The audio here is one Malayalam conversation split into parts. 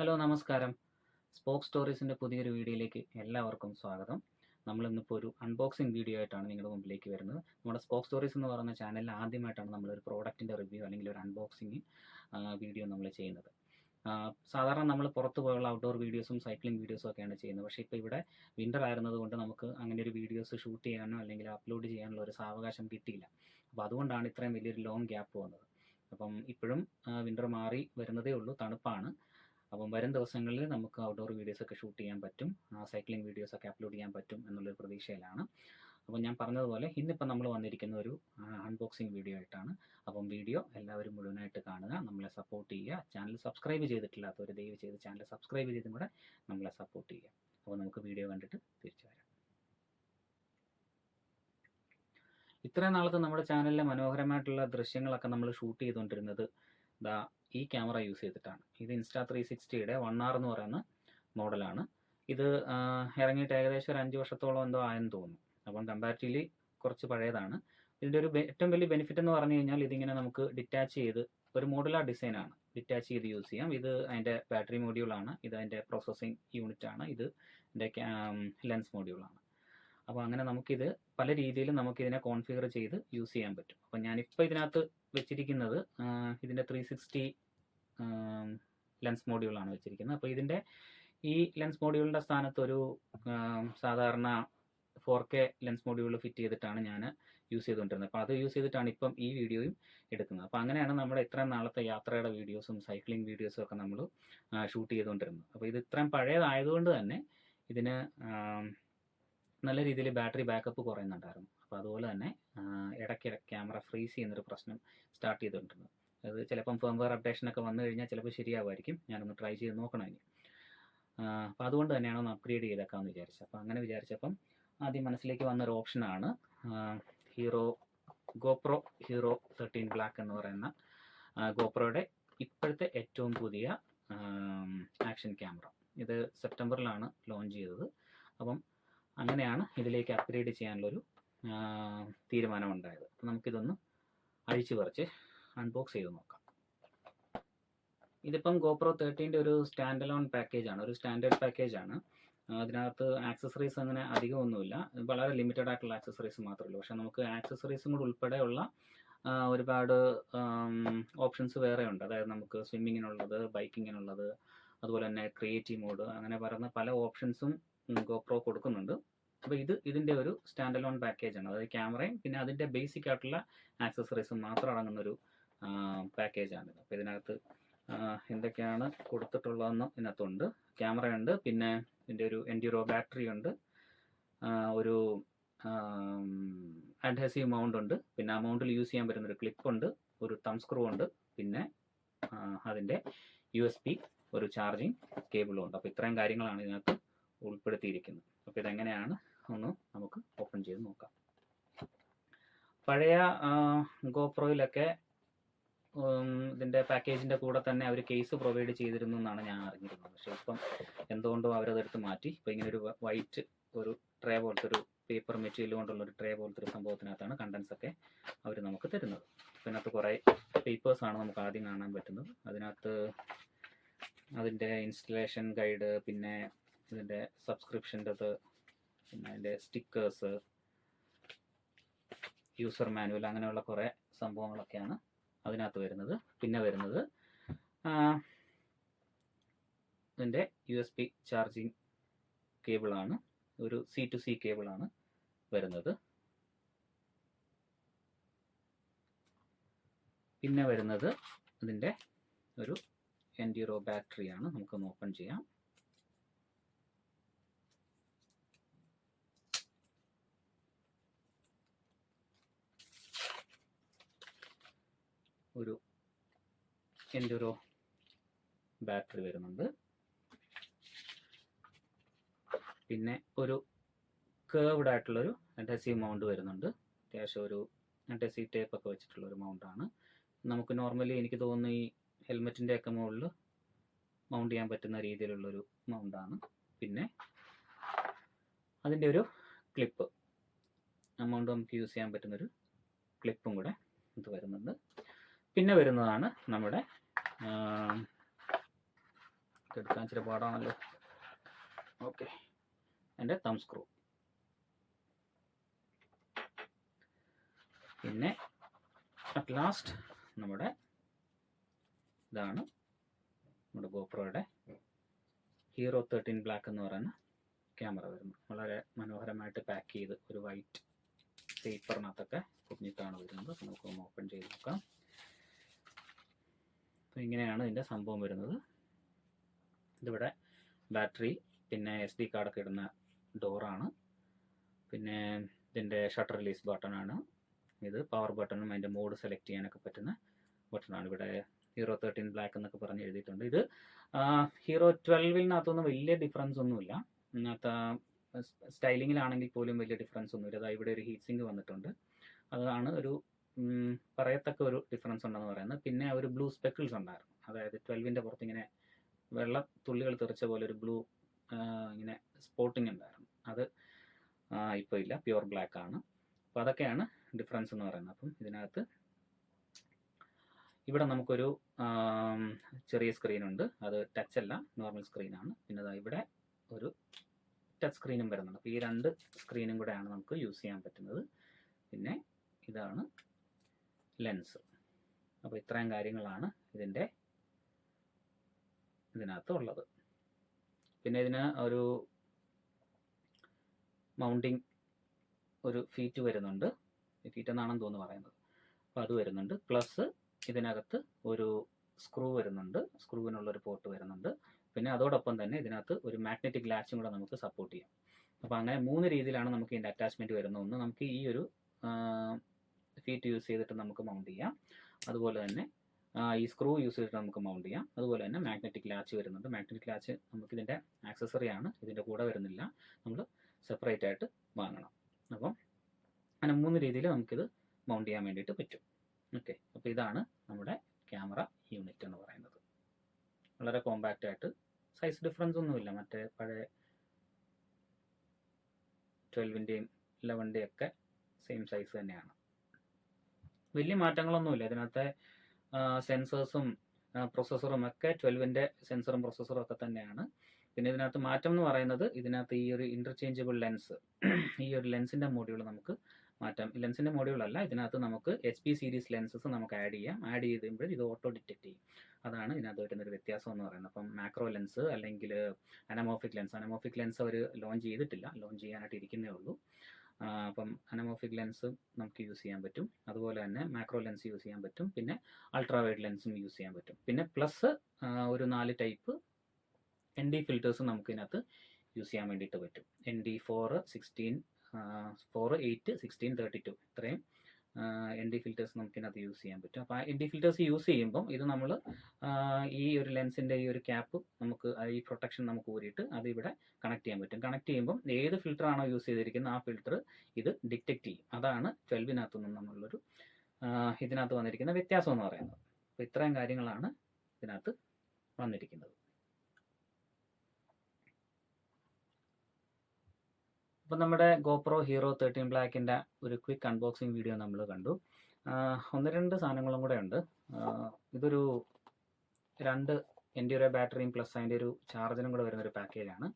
ഹലോ നമസ്കാരം. സ്പോക്ക് സ്റ്റോറീസിൻ്റെ പുതിയൊരു വീഡിയോയിലേക്ക് എല്ലാവർക്കും സ്വാഗതം. നമ്മളിന്നിപ്പോൾ ഒരു അൺബോക്സിംഗ് വീഡിയോ ആയിട്ടാണ് നിങ്ങളുടെ മുമ്പിലേക്ക് വരുന്നത്. നമ്മുടെ സ്പോക്ക് സ്റ്റോറീസ് എന്ന് പറയുന്ന ചാനലിൽ ആദ്യമായിട്ടാണ് നമ്മളൊരു പ്രോഡക്റ്റിൻ്റെ റിവ്യൂ അല്ലെങ്കിൽ ഒരു അൺബോക്സിംഗ് വീഡിയോ നമ്മൾ ചെയ്യുന്നത്. സാധാരണ നമ്മൾ പുറത്ത് പോയുള്ള ഔട്ട്ഡോർ വീഡിയോസും സൈക്ലിംഗ് വീഡിയോസും ഒക്കെയാണ് ചെയ്യുന്നത്. പക്ഷേ ഇപ്പോൾ ഇവിടെ വിൻ്റർ ആയിരുന്നത് കൊണ്ട് നമുക്ക് അങ്ങനെ ഒരു വീഡിയോസ് ഷൂട്ട് ചെയ്യാനോ അല്ലെങ്കിൽ അപ്ലോഡ് ചെയ്യാനുള്ള ഒരു സാവകാശം കിട്ടിയില്ല. അപ്പോൾ അതുകൊണ്ടാണ് ഇത്രയും വലിയൊരു ലോങ് ഗ്യാപ്പ് വന്നത്. അപ്പം ഇപ്പോഴും വിൻ്റർ മാറി വരുന്നതേ ഉള്ളൂ, തണുപ്പാണ്. അപ്പം വരും ദിവസങ്ങളിൽ നമുക്ക് ഔട്ട്ഡോർ വീഡിയോസൊക്കെ ഷൂട്ട് ചെയ്യാൻ പറ്റും, സൈക്ലിംഗ് വീഡിയോസൊക്കെ അപ്ലോഡ് ചെയ്യാൻ പറ്റും എന്നുള്ളൊരു പ്രതീക്ഷയിലാണ്. അപ്പം ഞാൻ പറഞ്ഞതുപോലെ ഇന്നിപ്പോൾ നമ്മൾ വന്നിരിക്കുന്ന ഒരു അൺബോക്സിംഗ് വീഡിയോ ആയിട്ടാണ്. അപ്പം വീഡിയോ എല്ലാവരും മുഴുവനായിട്ട് കാണുക, നമ്മളെ സപ്പോർട്ട് ചെയ്യുക. ചാനൽ സബ്സ്ക്രൈബ് ചെയ്തിട്ടില്ലാത്തവർ ദയവ് ചെയ്ത് ചാനൽ സബ്സ്ക്രൈബ് ചെയ്തും കൂടെ നമ്മളെ സപ്പോർട്ട് ചെയ്യുക. അപ്പോൾ നമുക്ക് വീഡിയോ കണ്ടിട്ട് തിരിച്ചു വരാം. ഇത്രയും നാളത്തെ നമ്മുടെ ചാനലിലെ മനോഹരമായിട്ടുള്ള ദൃശ്യങ്ങളൊക്കെ നമ്മൾ ഷൂട്ട് ചെയ്തുകൊണ്ടിരുന്നത് ഈ ക്യാമറ യൂസ് ചെയ്തിട്ടാണ്. ഇത് Insta360യുടെ 1R എന്ന് പറയുന്ന മോഡലാണ്. ഇത് ഇറങ്ങിയിട്ട് ഏകദേശം ഒരു 5 വർഷത്തോളം എന്തോ ആയെന്ന് തോന്നുന്നു. അപ്പം കമ്പാരിറ്റീവ്ലി കുറച്ച് പഴയതാണ്. ഇതിൻ്റെ ഒരു ഏറ്റവും വലിയ ബെനിഫിറ്റ് എന്ന് പറഞ്ഞു കഴിഞ്ഞാൽ ഇതിങ്ങനെ നമുക്ക് ഡിറ്റാച്ച് ചെയ്ത്, ഒരു മോഡുലാർ ഡിസൈനാണ്, ഡിറ്റാച്ച് ചെയ്ത് യൂസ് ചെയ്യാം. ഇത് അതിൻ്റെ ബാറ്ററി മോഡ്യൂളാണ്, ഇത് അതിൻ്റെ പ്രോസസ്സിങ് യൂണിറ്റാണ്, ഇത് എൻ്റെ ലെൻസ് മോഡ്യൂളാണ്. അപ്പോൾ അങ്ങനെ നമുക്കിത് പല രീതിയിലും നമുക്കിതിനെ കോൺഫിഗർ ചെയ്ത് യൂസ് ചെയ്യാൻ പറ്റും. അപ്പോൾ ഞാനിപ്പോൾ ഇതിനകത്ത് വെച്ചിരിക്കുന്നത് ഇതിൻ്റെ 360 ലെൻസ് മോഡ്യൂളാണ് വെച്ചിരിക്കുന്നത്. അപ്പോൾ ഇതിൻ്റെ ഈ ലെൻസ് മോഡ്യൂളിൻ്റെ സ്ഥാനത്ത് ഒരു സാധാരണ 4K ലെൻസ് മോഡ്യൂൾ ഫിറ്റ് ചെയ്തിട്ടാണ് ഞാൻ യൂസ് ചെയ്തുകൊണ്ടിരുന്നത്. അപ്പോൾ അത് യൂസ് ചെയ്തിട്ടാണ് ഇപ്പം ഈ വീഡിയോയും എടുക്കുന്നത്. അപ്പോൾ അങ്ങനെയാണ് നമ്മുടെ ഇത്രയും നാളത്തെ യാത്രയുടെ വീഡിയോസും സൈക്ലിംഗ് വീഡിയോസും ഒക്കെ നമ്മൾ ഷൂട്ട് ചെയ്തുകൊണ്ടിരുന്നത്. അപ്പോൾ ഇത് ഇത്രയും പഴയതായതുകൊണ്ട് തന്നെ ഇതിന് നല്ല രീതിയിൽ ബാറ്ററി ബാക്കപ്പ് കുറയുന്നുണ്ടായിരുന്നു. അപ്പോൾ അതുപോലെ തന്നെ ഇടയ്ക്ക് ക്യാമറ ഫ്രീസ് ചെയ്യുന്നൊരു പ്രശ്നം സ്റ്റാർട്ട് ചെയ്തിട്ടുണ്ട്. അത് ചിലപ്പം ഫേംവെയർ അപ്ഡേഷനൊക്കെ വന്നു കഴിഞ്ഞാൽ ചിലപ്പോൾ ശരിയാവുമായിരിക്കും. ഞാനൊന്ന് ട്രൈ ചെയ്ത് നോക്കണം ഇനി. അപ്പോൾ അതുകൊണ്ട് തന്നെയാണ് ഒന്ന് അപ്ഗ്രേഡ് ചെയ്തേക്കാമെന്ന് വിചാരിച്ചത്. അപ്പോൾ അങ്ങനെ വിചാരിച്ചപ്പം ആദ്യം മനസ്സിലേക്ക് വന്നൊരു ഓപ്ഷനാണ് GoPro Hero 13 Black എന്ന് പറയുന്ന GoProയുടെ ഇപ്പോഴത്തെ ഏറ്റവും പുതിയ ആക്ഷൻ ക്യാമറ. ഇത് സെപ്റ്റംബറിലാണ് ലോഞ്ച് ചെയ്തത്. അപ്പം അങ്ങനെയാണ് ഇതിലേക്ക് അപ്ഗ്രേഡ് ചെയ്യാനുള്ളൊരു തീരുമാനമുണ്ടായത്. അപ്പോൾ നമുക്കിതൊന്ന് അഴിച്ചു പറിച്ച് അൺബോക്സ് ചെയ്ത് നോക്കാം. ഇതിപ്പം GoPro 13ൻ്റെ ഒരു സ്റ്റാൻഡ് അലോൺ പാക്കേജാണ്, ഒരു സ്റ്റാൻഡേർഡ് പാക്കേജാണ്. അതിനകത്ത് ആക്സസറീസ് അങ്ങനെ അധികമൊന്നുമില്ല, വളരെ ലിമിറ്റഡ് ആയിട്ടുള്ള ആക്സസറീസ് മാത്രമേ ഉള്ളൂ. പക്ഷേ നമുക്ക് ആക്സസറീസും കൂടെ ഉൾപ്പെടെയുള്ള ഒരുപാട് ഓപ്ഷൻസ് വേറെ ഉണ്ട്. അതായത് നമുക്ക് സ്വിമ്മിങ്ങിനുള്ളത്, ബൈക്കിങ്ങിനുള്ളത്, അതുപോലെ തന്നെ ക്രിയേറ്റീവ് മോഡ്, അങ്ങനെ പറയുന്ന പല ഓപ്ഷൻസും GoPro കൊടുക്കുന്നുണ്ട്. അപ്പോൾ ഇതിൻ്റെ ഒരു സ്റ്റാൻഡ് അലോൺ പാക്കേജാണ്. അതായത് ക്യാമറയും പിന്നെ അതിൻ്റെ ബേസിക് ആയിട്ടുള്ള ആക്സസറീസും മാത്രം അടങ്ങുന്നൊരു പാക്കേജാണിത്. അപ്പോൾ ഇതിനകത്ത് എന്തൊക്കെയാണ് കൊടുത്തിട്ടുള്ളതെന്ന് ഇതിനകത്തുണ്ട്. ക്യാമറയുണ്ട്, പിന്നെ ഇതിൻ്റെ ഒരു എൻഡ്യൂറോ ബാറ്ററി ഉണ്ട്, ഒരു അഡ്ഹസീവ് മൗണ്ട് ഉണ്ട്, പിന്നെ ആ മൗണ്ടിൽ യൂസ് ചെയ്യാൻ പറ്റുന്നൊരു ക്ലിപ്പുണ്ട്, ഒരു തം സ്ക്രൂ ഉണ്ട്, പിന്നെ അതിൻ്റെ USB ഒരു ചാർജിങ് കേബിളും ഉണ്ട്. അപ്പോൾ ഇത്രയും കാര്യങ്ങളാണ് ഇതിനകത്ത് ഉൾപ്പെടുത്തിയിരിക്കുന്നത്. അപ്പോൾ ഇതെങ്ങനെയാണ് ഒന്ന് നമുക്ക് ഓപ്പൺ ചെയ്ത് നോക്കാം. പഴയ GoProയിലൊക്കെ ഇതിൻ്റെ പാക്കേജിൻ്റെ കൂടെ തന്നെ അവർ കേസ് പ്രൊവൈഡ് ചെയ്തിരുന്നു എന്നാണ് ഞാൻ അറിഞ്ഞിരുന്നത്. പക്ഷേ ഇപ്പം എന്തുകൊണ്ടും അവരതെടുത്ത് മാറ്റി. ഇപ്പോൾ ഇങ്ങനെ ഒരു വൈറ്റ് ഒരു ട്രേ പോലത്തെ ഒരു പേപ്പർ മെറ്റീരിയൽ കൊണ്ടുള്ളൊരു ട്രേ പോലത്തെ ഒരു സംഭവത്തിനകത്താണ് കണ്ടൻസൊക്കെ അവർ നമുക്ക് തരുന്നത്. ഇതിനകത്ത് കുറേ പേപ്പേഴ്സാണ് നമുക്ക് ആദ്യം കാണാൻ പറ്റുന്നത്. അതിനകത്ത് അതിൻ്റെ ഇൻസ്റ്റലേഷൻ ഗൈഡ്, പിന്നെ ഇതിൻ്റെ സബ്സ്ക്രിപ്ഷൻ്റെത്, പിന്നെ അതിൻ്റെ സ്റ്റിക്കേഴ്സ്, യൂസർ മാനുവൽ, അങ്ങനെയുള്ള കുറേ സംഭവങ്ങളൊക്കെയാണ് അതിനകത്ത് വരുന്നത്. പിന്നെ വരുന്നത് ഇതിൻ്റെ USB ചാർജിങ് കേബിളാണ്, ഒരു C2C കേബിളാണ് വരുന്നത്. പിന്നെ വരുന്നത് ഇതിൻ്റെ ഒരു എൻഡ്യൂറോ ബാറ്ററിയാണ്. നമുക്കൊന്ന് ഓപ്പൺ ചെയ്യാം. ഒരു എൻഡ്യൂറോ ബാറ്ററി വരുന്നുണ്ട്. പിന്നെ ഒരു കേർവ്ഡ് ആയിട്ടുള്ളൊരു അഡ്ഹസീവ് മൗണ്ട് വരുന്നുണ്ട്. അത്യാവശ്യം ഒരു അഡ്ഹസീവ് ടേപ്പൊക്കെ വെച്ചിട്ടുള്ളൊരു മൗണ്ടാണ്. നമുക്ക് നോർമലി എനിക്ക് തോന്നുന്നു ഈ ഹെൽമെറ്റിൻ്റെ ഒക്കെ മുകളിൽ മൗണ്ട് ചെയ്യാൻ പറ്റുന്ന രീതിയിലുള്ളൊരു മൗണ്ടാണ്. പിന്നെ അതിൻ്റെ ഒരു ക്ലിപ്പ്, ആ മൗണ്ട് നമുക്ക് യൂസ് ചെയ്യാൻ പറ്റുന്നൊരു ക്ലിപ്പും കൂടെ ഇത് വരുന്നുണ്ട്. പിന്നെ വരുന്നതാണ് നമ്മുടെ എടുക്കാൻ ഇച്ചിരി പാടാണല്ലോ. ഓക്കെ, എൻ്റെ തം സ്ക്രൂ. പിന്നെ അറ്റ് ലാസ്റ്റ് നമ്മുടെ ഇതാണ് നമ്മുടെ ഗോപ്രോയുടെ ഹീറോ 13 ബ്ലാക്ക് എന്ന് പറയുന്ന ക്യാമറ വരുന്നത്. വളരെ മനോഹരമായിട്ട് പാക്ക് ചെയ്ത് ഒരു വൈറ്റ് പേപ്പറിനകത്തൊക്കെ കുഞ്ഞിട്ടാണ് വരുന്നത്. നമുക്കൊന്ന് ഓപ്പൺ ചെയ്ത് നോക്കാം. അപ്പോൾ ഇങ്ങനെയാണ് ഇതിൻ്റെ സംഭവം വരുന്നത്. ഇതിവിടെ ബാറ്ററി, പിന്നെ SD കാർഡൊക്കെ ഇടുന്ന ഡോറാണ്. പിന്നെ ഇതിൻ്റെ ഷട്ടർ റിലീസ് ബട്ടണാണ്. ഇത് പവർ ബട്ടണും അതിൻ്റെ മോഡ് സെലക്ട് ചെയ്യാനൊക്കെ പറ്റുന്ന ബട്ടണാണ്. ഇവിടെ ഹീറോ 13 ബ്ലാക്ക് എന്നൊക്കെ പറഞ്ഞ് എഴുതിയിട്ടുണ്ട്. ഇത് ഹീറോ 12-നകത്തൊന്നും വലിയ ഡിഫറൻസ് ഒന്നുമില്ല. ഇതിനകത്ത് സ്റ്റൈലിങ്ങിലാണെങ്കിൽ പോലും വലിയ ഡിഫറൻസ് ഒന്നുമില്ല. അതായത് ഇവിടെ ഒരു ഹീറ്റ് സിങ്ക് വന്നിട്ടുണ്ട്. അതാണ് ഒരു പറയത്തക്ക ഒരു ഡിഫറൻസ് ഉണ്ടെന്ന് പറയുന്നത്. പിന്നെ ഒരു ബ്ലൂ സ്പെക്കിൾസ് ഉണ്ടായിരുന്നു. അതായത് 12-ൻ്റെ പുറത്ത് ഇങ്ങനെ വെള്ള തുള്ളികൾ തെറിച്ച പോലെ ഒരു ബ്ലൂ ഇങ്ങനെ സ്പോട്ടിങ് ഉണ്ടായിരുന്നു. അത് ഇപ്പോൾ ഇല്ല, പ്യുവർ ബ്ലാക്ക് ആണ്. അപ്പോൾ അതൊക്കെയാണ് ഡിഫറൻസ് എന്ന് പറയുന്നത്. അപ്പം ഇതിനകത്ത് ഇവിടെ നമുക്കൊരു ചെറിയ സ്ക്രീനുണ്ട്. അത് ടച്ച് അല്ല, നോർമൽ സ്ക്രീനാണ്. പിന്നെ അതാ ഇവിടെ ഒരു ടച്ച് സ്ക്രീനും വരുന്നുണ്ട്. അപ്പോൾ ഈ 2 സ്ക്രീനും കൂടെയാണ് നമുക്ക് യൂസ് ചെയ്യാൻ പറ്റുന്നത്. പിന്നെ ഇതാണ് ലെൻസ്. അപ്പോൾ ഇത്രയും കാര്യങ്ങളാണ് ഇതിനകത്ത് ഉള്ളത്. പിന്നെ ഇതിന് ഒരു മൗണ്ടിങ് ഒരു ഫീറ്റ് വരുന്നുണ്ട്. ഫീറ്റ് എന്നാണെന്ന് തോന്നുന്നു പറയുന്നത്. അപ്പോൾ അത് വരുന്നുണ്ട്. പ്ലസ് ഇതിനകത്ത് ഒരു സ്ക്രൂ വരുന്നുണ്ട്. സ്ക്രൂവിനുള്ളൊരു പോർട്ട് വരുന്നുണ്ട്. പിന്നെ അതോടൊപ്പം തന്നെ ഇതിനകത്ത് ഒരു മാഗ്നറ്റിക് ലാച്ചും കൂടെ നമുക്ക് സപ്പോർട്ട് ചെയ്യാം. അപ്പോൾ അങ്ങനെ 3 രീതിയിലാണ് നമുക്ക് ഇതിൻ്റെ അറ്റാച്ച്മെൻറ്റ് വരുന്നത്. ഒന്ന്, നമുക്ക് ഈ ഒരു ഫീറ്റ് യൂസ് ചെയ്തിട്ട് നമുക്ക് മൗണ്ട് ചെയ്യാം. അതുപോലെ തന്നെ ഈ സ്ക്രൂ യൂസ് ചെയ്തിട്ട് നമുക്ക് മൗണ്ട് ചെയ്യാം. അതുപോലെ തന്നെ മാഗ്നറ്റിക് ലാച്ച് വരുന്നുണ്ട്. മാഗ്നറ്റിക് ലാച്ച് നമുക്കിതിൻ്റെ ആക്സസറിയാണ്, ഇതിൻ്റെ കൂടെ വരുന്നില്ല. നമ്മൾ സെപ്പറേറ്റ് ആയിട്ട് വാങ്ങണം. അപ്പം അങ്ങനെ 3 രീതിയിൽ നമുക്കിത് മൗണ്ട് ചെയ്യാൻ വേണ്ടിയിട്ട് പറ്റും. ഓക്കെ, അപ്പോൾ ഇതാണ് നമ്മുടെ ക്യാമറ യൂണിറ്റ് എന്ന് പറയുന്നത്. വളരെ കോമ്പാക്റ്റ് ആയിട്ട്, സൈസ് ഡിഫറൻസ് ഒന്നുമില്ല. മറ്റേ പഴയ 12-ൻ്റെയും 11-ൻ്റെയും ഒക്കെ സെയിം സൈസ് തന്നെയാണ്. വലിയ മാറ്റങ്ങളൊന്നുമില്ല. ഇതിനകത്തെ സെൻസേഴ്സും പ്രൊസസ്സറും ഒക്കെ 12-ൻ്റെ സെൻസറും പ്രൊസസ്സറും ഒക്കെ തന്നെയാണ്. പിന്നെ ഇതിനകത്ത് മാറ്റം എന്ന് പറയുന്നത്, ഇതിനകത്ത് ഈ ഒരു ഇൻ്റർചേഞ്ചബിൾ ലെൻസ്, ഈ ഒരു ലെൻസിൻ്റെ മോഡ്യൂൾ നമുക്ക് മാറ്റാം. ലെൻസിൻ്റെ മോഡ്യൂളല്ല, ഇതിനകത്ത് നമുക്ക് HP സീരീസ് ലെൻസസ് നമുക്ക് ആഡ് ചെയ്യാം. ആഡ് ചെയ്ത് കഴിയുമ്പോൾ ഇത് ഓട്ടോ ഡിറ്റക്ട് ചെയ്യും. അതാണ് ഇതിനകത്ത് വരുന്നൊരു വ്യത്യാസം എന്ന് പറയുന്നത്. അപ്പം മാക്രോ ലെൻസ് അല്ലെങ്കിൽ അനമോർഫിക് ലെൻസ് അവർ ലോഞ്ച് ചെയ്തിട്ടില്ല, ലോഞ്ച് ചെയ്യാനായിട്ട് ഇരിക്കുന്നേ ഉള്ളൂ. അപ്പം അനമോർഫിക് ലെൻസ് നമുക്ക് യൂസ് ചെയ്യാൻ പറ്റും. അതുപോലെ തന്നെ മാക്രോ ലെൻസ് യൂസ് ചെയ്യാൻ പറ്റും. പിന്നെ അൾട്രാ വൈഡ് ലെൻസും യൂസ് ചെയ്യാൻ പറ്റും. പിന്നെ പ്ലസ് ഒരു 4 ടൈപ്പ് ND ഫിൽറ്റേഴ്സും നമുക്ക് ഇതിനകത്ത് യൂസ് ചെയ്യാൻ വേണ്ടിയിട്ട് പറ്റും. ND 4, 16, 4, 8, 16, 32 ഇത്രയും ND ഫിൽറ്റേഴ്സ് നമുക്കിതിനകത്ത് യൂസ് ചെയ്യാൻ പറ്റും. അപ്പോൾ ആ ND ഫിൽറ്റേഴ്സ് യൂസ് ചെയ്യുമ്പം ഇത് നമ്മൾ ഈ ഒരു ലെൻസിൻ്റെ ഈ ഒരു ക്യാപ്പ് നമുക്ക് ഈ പ്രൊട്ടക്ഷൻ നമുക്ക് ഊരിയിട്ട് അത് ഇവിടെ കണക്ട് ചെയ്യാൻ പറ്റും. കണക്ട് ചെയ്യുമ്പം ഏത് ഫിൽറ്റർ ആണോ യൂസ് ചെയ്തിരിക്കുന്നത് ആ ഫിൽറ്റർ ഇത് ഡിറ്റക്ട് ചെയ്യും. അതാണ് 12-നകത്തുനിന്നും നമ്മളുള്ളൊരു ഇതിനകത്ത് വന്നിരിക്കുന്ന വ്യത്യാസം എന്ന് പറയുന്നത്. അപ്പോൾ ഇത്രയും കാര്യങ്ങളാണ് ഇതിനകത്ത് വന്നിരിക്കുന്നത്. അപ്പോൾ നമ്മുടെ GoPro Hero 13 ബ്ലാക്കിൻ്റെ ഒരു ക്വിക്ക് അൺബോക്സിങ് വീഡിയോ നമ്മൾ കണ്ടു. 1-2 സാധനങ്ങളും കൂടെ ഉണ്ട്. ഇതൊരു 2 എൻ്റെ ബാറ്ററിയും പ്ലസ് അതിൻ്റെ ഒരു ചാർജറും കൂടെ വരുന്നൊരു പാക്കേജാണ്.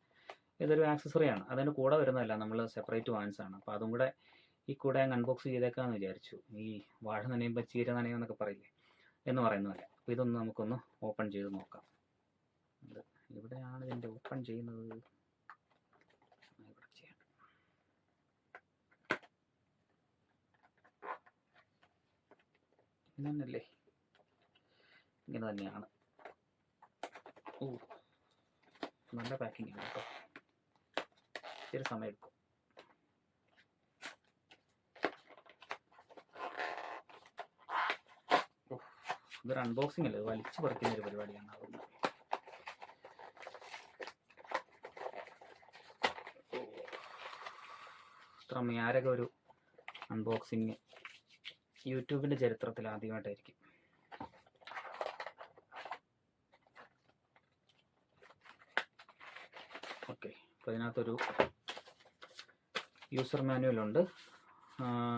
ഇതൊരു ആക്സസറിയാണ്, അതിൻ്റെ കൂടെ വരുന്നതല്ല, നമ്മൾ സെപ്പറേറ്റ് വാങ്ങിച്ചതാണ്. അപ്പോൾ അതും കൂടെ ഈ കൂടെ അങ്ങ് അൺബോക്സ് ചെയ്തേക്കാമെന്ന് വിചാരിച്ചു. ഈ വാഴ നനയുമ്പോൾ ചീര നനയുമെന്നൊക്കെ പറയില്ലേ, എന്ന് പറയുന്നതല്ല. അപ്പോൾ ഇതൊന്ന് നമുക്കൊന്ന് ഓപ്പൺ ചെയ്ത് നോക്കാം. ഇവിടെയാണ് ഇതിൻ്റെ ഓപ്പൺ ചെയ്യുന്നത്. ഇങ്ങനല്ലേ, ഇങ്ങനെ തന്നെയാണ്. ഓ, നല്ല പാക്കിംഗ് ആണ് കേട്ടോ. ഇത്തിരി സമയം എടുക്കും. ഇതൊരു അൺബോക്സിംഗ് അല്ലേ, വലിച്ചു പറിക്കുന്ന ഒരു പരിപാടിയാണ്. അതുകൊണ്ട് ഇത്ര മാരക ഒരു അൺബോക്സിങ് യൂട്യൂബിൻ്റെ ചരിത്രത്തിൽ ആദ്യമായിട്ടായിരിക്കും. ഓക്കെ, അപ്പോൾ ഇതിനകത്തൊരു യൂസർ മാനുവലുണ്ട്.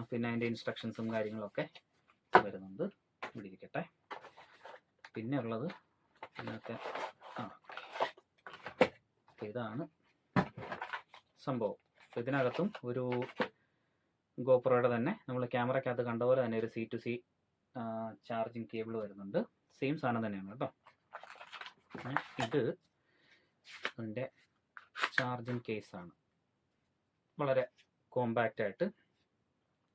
പിന്നെ അതിൻ്റെ ഇൻസ്ട്രക്ഷൻസും കാര്യങ്ങളൊക്കെ വരുന്നുണ്ട്. ഇവിടെ ഇരിക്കട്ടെ. പിന്നെ ഉള്ളത് ഇതിനകത്തെ അപ്പോൾ ഇതാണ് സംഭവം. അപ്പോൾ ഇതിനകത്തും ഒരു ഗോപ്രോയുടെ തന്നെ നമ്മൾ ക്യാമറയ്ക്കകത്ത് കണ്ട പോലെ തന്നെ ഒരു C2C ചാർജിങ് കേബിൾ വരുന്നുണ്ട്. സെയിം സാധനം തന്നെയാണ് കേട്ടോ. ഇത് അതിൻ്റെ ചാർജിങ് കേസാണ്. വളരെ കോമ്പാക്റ്റ് ആയിട്ട്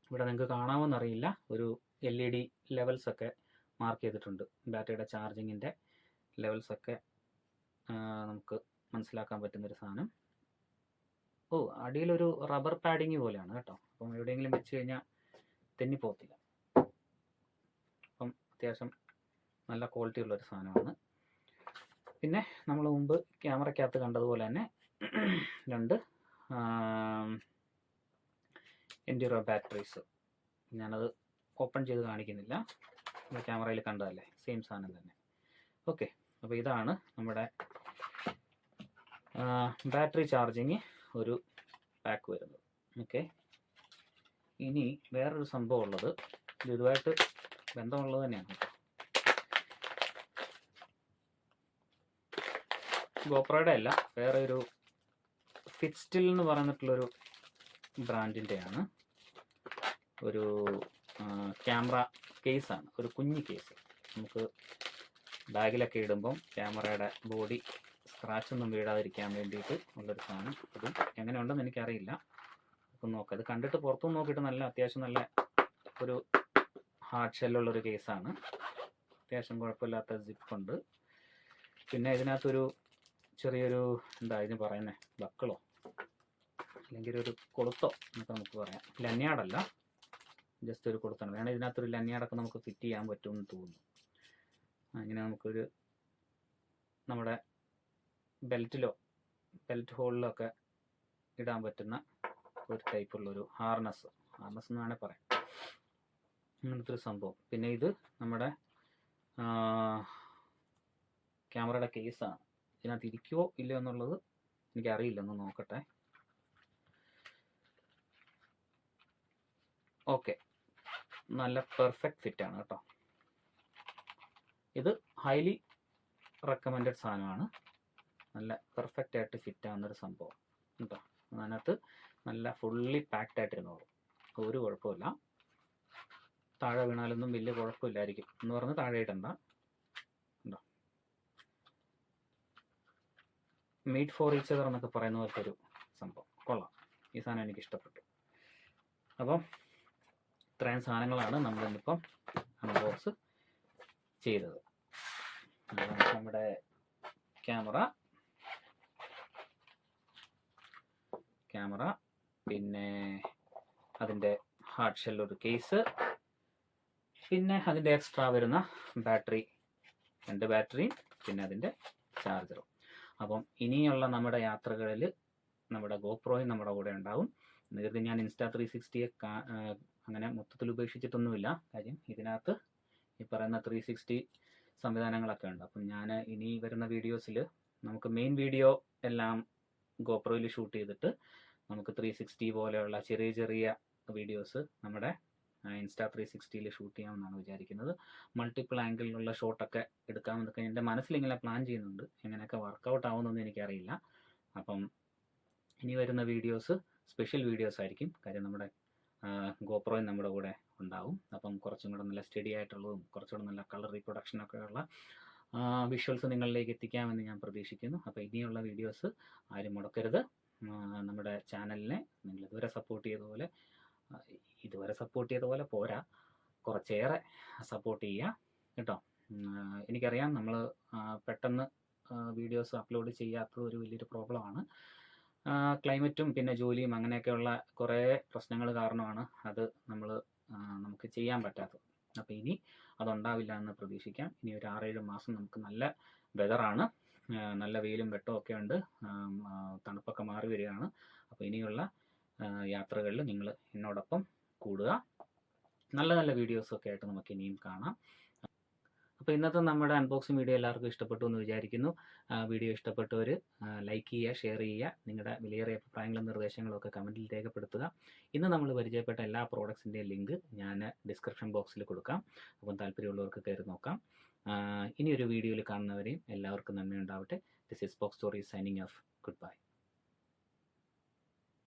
ഇവിടെ നിങ്ങൾക്ക് കാണാമെന്നറിയില്ല, ഒരു LED ലെവൽസൊക്കെ മാർക്ക് ചെയ്തിട്ടുണ്ട്. ബാറ്ററിയുടെ ചാർജിങ്ങിൻ്റെ ലെവൽസൊക്കെ നമുക്ക് മനസ്സിലാക്കാൻ പറ്റുന്നൊരു സാധനം. അടിയിലൊരു റബ്ബർ പാഡിങ് പോലെയാണ് കേട്ടോ. അപ്പം എവിടെയെങ്കിലും വെച്ച് കഴിഞ്ഞാൽ തെന്നിപ്പോകത്തില്ല. അപ്പം അത്യാവശ്യം നല്ല ക്വാളിറ്റി ഉള്ളൊരു സാധനമാണ്. പിന്നെ നമ്മൾ മുമ്പ് ക്യാമറയ്ക്കകത്ത് കണ്ടതുപോലെ തന്നെ 2 എൻഡ്യൂറോ ബാറ്ററീസ്. ഞാനത് ഓപ്പൺ ചെയ്ത് കാണിക്കുന്നില്ല, ക്യാമറയിൽ കണ്ടതല്ലേ, സെയിം സാധനം തന്നെ. ഓക്കെ, അപ്പോൾ ഇതാണ് നമ്മുടെ ബാറ്ററി ചാർജിങ് ഒരു പാക്ക് വരുന്നത്. ഓക്കെ, ഇനി വേറൊരു സംഭവം ഉള്ളത്, ഇതുമായിട്ട് ബന്ധമുള്ളത് തന്നെയാണ് കേട്ടോ. ഗോപ്രോയുടെ അല്ല, വേറെ ഒരു ഫിറ്റ്സ്റ്റിൽ എന്ന് പറഞ്ഞിട്ടുള്ളൊരു ബ്രാൻഡിൻ്റെയാണ് ഒരു ക്യാമറ കേസാണ്. ഒരു കുഞ്ഞ് കേസ്, നമുക്ക് ബാഗിലൊക്കെ ഇടുമ്പം ക്യാമറയുടെ ബോഡി സ്ക്രാച്ചൊന്നും വീഴാതിരിക്കാൻ വേണ്ടിയിട്ട് ഉള്ളൊരു സാധനം. അതും എങ്ങനെ ഉണ്ടെന്ന് എനിക്കറിയില്ല, ഒന്ന് നോക്കാം. ഇത് കണ്ടിട്ട് പുറത്തുനിന്ന് നോക്കിയിട്ട് നല്ല അത്യാവശ്യം നല്ല ഒരു ഹാർഡ് ഷെല്ലുള്ളൊരു കേസാണ്. അത്യാവശ്യം കുഴപ്പമില്ലാത്ത സിപ്പുണ്ട്. പിന്നെ ഇതിനകത്തൊരു ചെറിയൊരു എന്താ ഇതിന് പറയുന്നത്, ബക്കിളോ അല്ലെങ്കിൽ ഒരു കൊളുത്തോ എന്നൊക്കെ നമുക്ക് പറയാം. ലന്യാടല്ല, ജസ്റ്റ് ഒരു കൊളുത്താണ്. വേണമെങ്കിൽ ഇതിനകത്തൊരു ലന്യാടൊക്കെ നമുക്ക് ഫിറ്റ് ചെയ്യാൻ പറ്റുമെന്ന് തോന്നുന്നു. അങ്ങനെ നമുക്കൊരു നമ്മുടെ ബെൽറ്റ് ഹോളിലോ ഒക്കെ ഇടാൻ പറ്റുന്ന ഒരു ടൈപ്പുള്ളൊരു ഹാർനസ് എന്ന് വേണമെങ്കിൽ പറയാം. അങ്ങനത്തെ ഒരു സംഭവം. പിന്നെ ഇത് നമ്മുടെ ക്യാമറയുടെ കേസാണ്. ഇതിനകത്ത് ഇരിക്കുമോ ഇല്ലയോ എന്നുള്ളത് എനിക്കറിയില്ല, ഒന്ന് നോക്കട്ടെ. ഓക്കെ, നല്ല പെർഫെക്റ്റ് ഫിറ്റാണ് കേട്ടോ. ഇത് ഹൈലി റെക്കമെൻഡഡ് സാധനമാണ്. നല്ല പെർഫെക്റ്റ് ആയിട്ട് ഫിറ്റ് ആവുന്നൊരു സംഭവം കേട്ടോ. അതിനകത്ത് നല്ല ഫുള്ളി പാക്ഡ് ആയിട്ടിരുന്നോളും, ഒരു കുഴപ്പമില്ല. താഴെ വീണാലൊന്നും വലിയ കുഴപ്പമില്ലായിരിക്കും എന്ന് പറഞ്ഞ് താഴെ ഇടണ്ട കേട്ടോ. മെയ്ഡ് ഫോർ ഈച്ച് അതർ എന്നൊക്കെ പറയുന്ന പോലത്തെ ഒരു സംഭവം. കൊള്ളാം, ഈ സാധനം എനിക്ക് ഇഷ്ടപ്പെട്ടു. അപ്പം ഇത്രയും സാധനങ്ങളാണ് നമ്മളിന്നിപ്പം അൺബോക്സ് ചെയ്തത്. നമ്മുടെ ക്യാമറ, പിന്നെ അതിൻ്റെ ഹാർഡ് ഷെല്ലൊരു കേസ്, പിന്നെ അതിൻ്റെ എക്സ്ട്രാ വരുന്ന ബാറ്ററി, 2 ബാറ്ററിയും പിന്നെ അതിൻ്റെ ചാർജറും. അപ്പം ഇനിയുള്ള നമ്മുടെ യാത്രകളിൽ നമ്മുടെ ഗോപ്രോയും നമ്മുടെ കൂടെ ഉണ്ടാവും. നേരത്തെ ഞാൻ Insta360 അങ്ങനെ മൊത്തത്തിൽ ഉപേക്ഷിച്ചിട്ടൊന്നുമില്ല. കാര്യം ഇതിനകത്ത് ഈ പറയുന്ന 360 സംവിധാനങ്ങളൊക്കെ ഉണ്ട്. അപ്പം ഞാൻ ഇനി വരുന്ന വീഡിയോസിൽ നമുക്ക് മെയിൻ വീഡിയോ എല്ലാം ഗോപ്രോയിൽ ഷൂട്ട് ചെയ്തിട്ട് നമുക്ക് 360 പോലെയുള്ള ചെറിയ ചെറിയ വീഡിയോസ് നമ്മുടെ Insta360 ഷൂട്ട് ചെയ്യാമെന്നാണ് വിചാരിക്കുന്നത്. മൾട്ടിപ്പിൾ ആംഗിളിലുള്ള ഷോട്ടൊക്കെ എടുക്കാമെന്നൊക്കെ എൻ്റെ മനസ്സിലിങ്ങനെ പ്ലാൻ ചെയ്യുന്നുണ്ട്. എങ്ങനെയൊക്കെ വർക്കൗട്ട് ആവുമെന്നൊന്നും എനിക്കറിയില്ല. അപ്പം ഇനി വരുന്ന വീഡിയോസ് സ്പെഷ്യൽ വീഡിയോസ് ആയിരിക്കും. കാര്യം നമ്മുടെ ഗോപ്രോയും നമ്മുടെ കൂടെ ഉണ്ടാവും. അപ്പം കുറച്ചും കൂടെ നല്ല സ്റ്റഡി ആയിട്ടുള്ളതും കുറച്ചുകൂടെ നല്ല കളർ റീപ്രൊഡക്ഷനൊക്കെ ഉള്ള വിഷ്വൽസ് നിങ്ങളിലേക്ക് എത്തിക്കാമെന്ന് ഞാൻ പ്രതീക്ഷിക്കുന്നു. അപ്പോൾ ഇനിയുള്ള വീഡിയോസ് ആരും മുടക്കരുത്. നമ്മുടെ ചാനലിനെ നിങ്ങൾ ഇതുവരെ സപ്പോർട്ട് ചെയ്ത പോലെ പോരാ, കുറച്ചേറെ സപ്പോർട്ട് ചെയ്യുക കേട്ടോ. എനിക്കറിയാം നമ്മൾ പെട്ടെന്ന് വീഡിയോസ് അപ്ലോഡ് ചെയ്യാത്തത് ഒരു വലിയൊരു പ്രോബ്ലമാണ്. ക്ലൈമറ്റും പിന്നെ ജോലിയും അങ്ങനെയൊക്കെയുള്ള കുറേ പ്രശ്നങ്ങൾ കാരണമാണ് അത് നമുക്ക് ചെയ്യാൻ പറ്റാത്തത്. അപ്പോൾ ഇനി അതുണ്ടാവില്ല എന്ന് പ്രതീക്ഷിക്കാം. ഇനി ഒരു 6-7 മാസം നമുക്ക് നല്ല വെതറാണ്, നല്ല വെയിലും വെട്ടവും ഒക്കെ ഉണ്ട്, തണുപ്പൊക്കെ മാറി വരികയാണ്. അപ്പോൾ ഇനിയുള്ള യാത്രകളിൽ നിങ്ങൾ എന്നോടൊപ്പം കൂടുക. നല്ല നല്ല വീഡിയോസൊക്കെ ആയിട്ട് നമുക്ക് ഇനിയും കാണാം. അപ്പോൾ ഇന്നത്തെ നമ്മുടെ അൺബോക്സിംഗ് വീഡിയോ എല്ലാവർക്കും ഇഷ്ടപ്പെട്ടു എന്ന് വിചാരിക്കുന്നു. വീഡിയോ ഇഷ്ടപ്പെട്ടവർ ലൈക്ക് ചെയ്യുക, ഷെയർ ചെയ്യുക, നിങ്ങളുടെ വിലയേറിയ അഭിപ്രായങ്ങളും നിർദ്ദേശങ്ങളും ഒക്കെ കമൻറ്റിൽ രേഖപ്പെടുത്തുക. ഇന്ന് നമ്മൾ പരിചയപ്പെട്ട എല്ലാ പ്രോഡക്ട്സിൻ്റെയും ലിങ്ക് ഞാൻ ഡിസ്ക്രിപ്ഷൻ ബോക്സിൽ കൊടുക്കാം. അപ്പം താല്പര്യമുള്ളവർക്ക് കയറി നോക്കാം. ഇനിയൊരു വീഡിയോയിൽ കാണുന്നവരെയും എല്ലാവർക്കും നന്ദി ഉണ്ടാവട്ടെ. This is box stories signing off. Good bye.